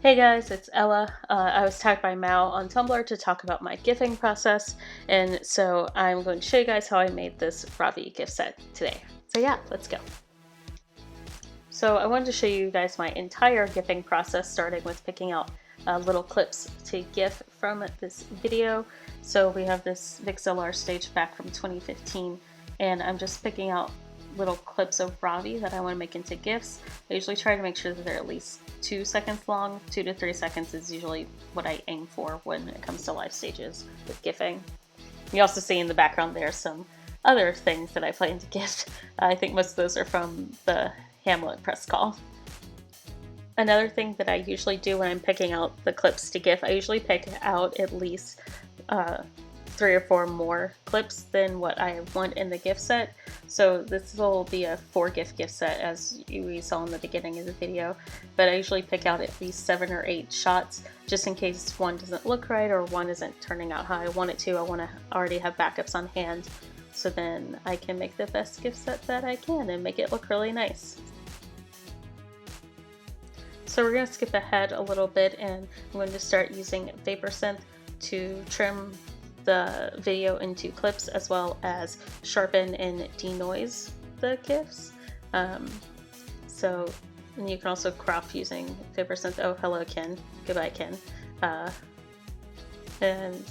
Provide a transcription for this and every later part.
Hey guys, it's Ella. I was tagged by Mao on Tumblr to talk about my gifting process, and so I'm going to show you guys how I made this Ravi gift set today. So yeah, let's go. So I wanted to show you guys my entire gifting process, starting with picking out little clips to GIF from this video. So we have this VixLR stage back from 2015, and I'm just picking out little clips of Ravi that I want to make into GIFs. I usually try to make sure that they're at least 2 seconds long. 2 to 3 seconds is usually what I aim for when it comes to live stages with GIFing. You also see in the background there some other things that I plan to gift. I think most of those are from the Hamlet press call. Another thing that I usually do when I'm picking out the clips to GIF, I usually pick out at least 3 or 4 more clips than what I want in the gift set. So this will be a 4 gift set, as we saw in the beginning of the video, but I usually pick out at least 7 or 8 shots just in case one doesn't look right or one isn't turning out how I want it to. I want to already have backups on hand, so then I can make the best gift set that I can and make it look really nice. So we're going to skip ahead a little bit, and I'm going to start using vapoursynth to trim the video into clips, as well as sharpen and denoise the GIFs. And you can also crop using vapoursynth. Oh, hello Ken. Goodbye Ken. And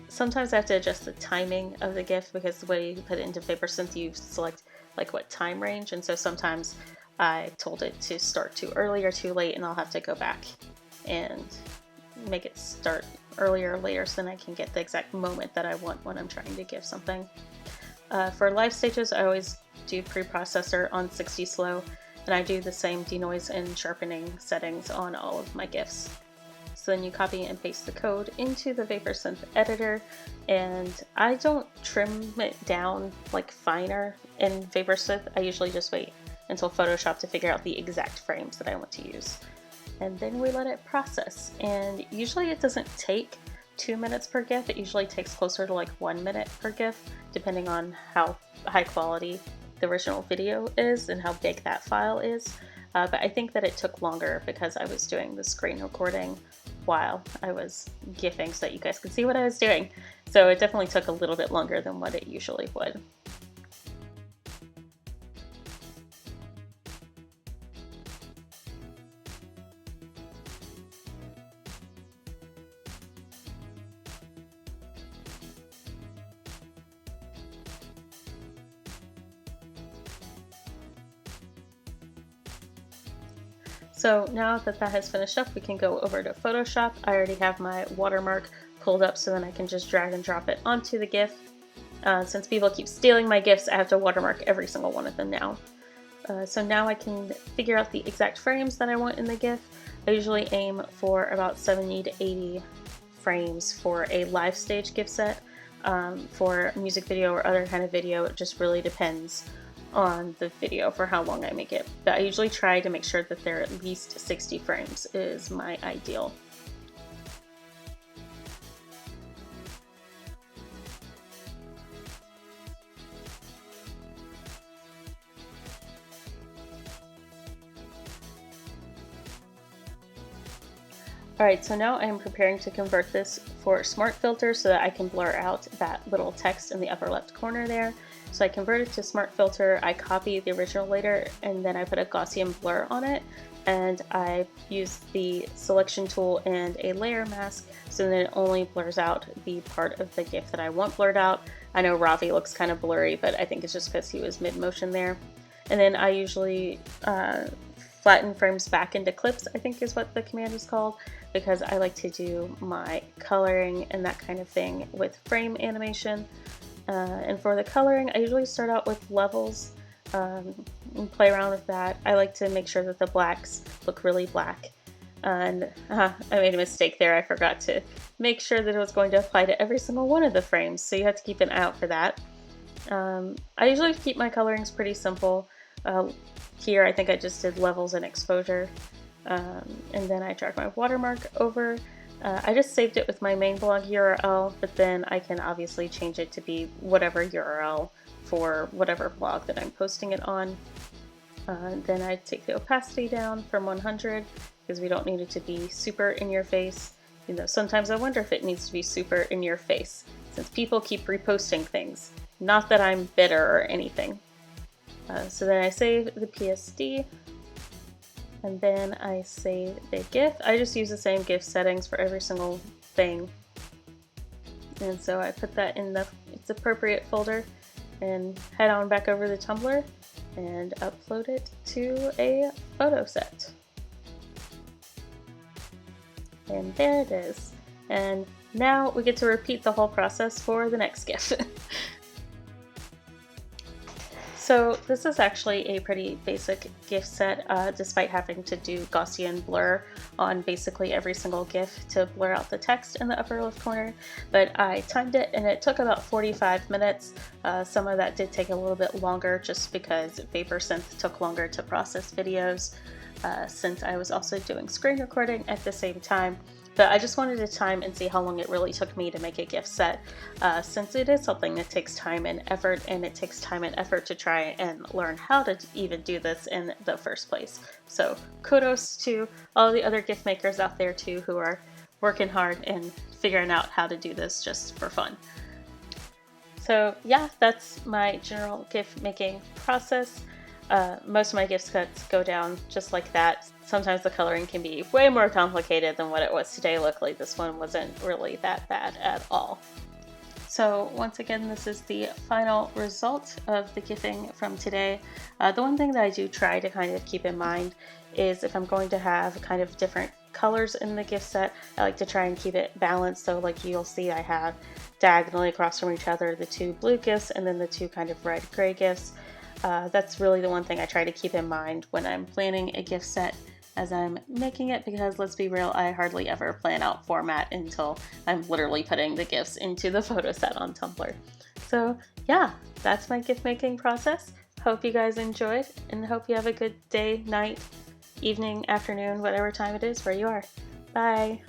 sometimes I have to adjust the timing of the GIF, because the way you put it into vapoursynth, you select like what time range, and so sometimes I told it to start too early or too late, and I'll have to go back and make it start earlier or later so then I can get the exact moment that I want when I'm trying to give something. For live stages, I always do preprocessor on 60 slow, and I do the same denoise and sharpening settings on all of my GIFs. So then you copy and paste the code into the vapoursynth editor, and I don't trim it down like finer in vapoursynth. I usually just wait until Photoshop to figure out the exact frames that I want to use. And then we let it process, and usually it doesn't take 2 minutes per GIF. It usually takes closer to like 1 minute per GIF, depending on how high quality the original video is and how big that file is. But I think that it took longer because I was doing the screen recording while I was GIFing so that you guys could see what I was doing. So it definitely took a little bit longer than what it usually would. So now that that has finished up, we can go over to Photoshop. I already have my watermark pulled up, so then I can just drag and drop it onto the GIF. Since people keep stealing my GIFs, I have to watermark every single one of them now. So now I can figure out the exact frames that I want in the GIF. I usually aim for about 70 to 80 frames for a live stage GIF set. For a music video or other kind of video, it just really depends on the video for how long I make it. But I usually try to make sure that they're at least 60 frames is my ideal. Alright, so now I'm preparing to convert this for Smart Filter so that I can blur out that little text in the upper left corner there. So I convert it to Smart Filter, I copy the original layer, and then I put a Gaussian blur on it, and I use the selection tool and a layer mask so that it only blurs out the part of the GIF that I want blurred out. I know Ravi looks kind of blurry, but I think it's just because he was mid-motion there. And then I usually flatten frames back into clips, I think is what the command is called, because I like to do my coloring and that kind of thing with frame animation. And for the coloring, I usually start out with levels and play around with that. I like to make sure that the blacks look really black. And I made a mistake there. I forgot to make sure that it was going to apply to every single one of the frames, so you have to keep an eye out for that. I usually keep my colorings pretty simple. Here I think I just did levels and exposure. And then I drag my watermark over. I just saved it with my main blog URL, but then I can obviously change it to be whatever URL for whatever blog that I'm posting it on. Then I take the opacity down from 100 because we don't need it to be super in your face. You know, sometimes I wonder if it needs to be super in your face, since people keep reposting things. Not that I'm bitter or anything. So then I save the PSD, and then I save the GIF. I just use the same GIF settings for every single thing. And so I put that in its appropriate folder and head on back over to Tumblr and upload it to a photo set. And there it is. And now we get to repeat the whole process for the next GIF. So this is actually a pretty basic GIF set, despite having to do Gaussian blur on basically every single GIF to blur out the text in the upper left corner. But I timed it and it took about 45 minutes. Some of that did take a little bit longer just because vapoursynth took longer to process videos, since I was also doing screen recording at the same time. But I just wanted to time and see how long it really took me to make a GIF set, since it is something that takes time and effort, and it takes time and effort to try and learn how to even do this in the first place. So kudos to all the other GIF makers out there too who are working hard and figuring out how to do this just for fun. So yeah, that's my general GIF making process. Most of my GIF sets go down just like that. Sometimes the coloring can be way more complicated than what it was today. Luckily, this one wasn't really that bad at all. So once again, this is the final result of the GIFing from today. The one thing that I do try to kind of keep in mind is if I'm going to have kind of different colors in the GIF set, I like to try and keep it balanced. So like you'll see I have diagonally across from each other the two blue GIFs and then the two kind of red-gray GIFs. That's really the one thing I try to keep in mind when I'm planning a GIF set as I'm making it, because let's be real, I hardly ever plan out format until I'm literally putting the GIFs into the photo set on Tumblr. So yeah, that's my GIF making process. Hope you guys enjoyed, and hope you have a good day, night, evening, afternoon, whatever time it is where you are. Bye!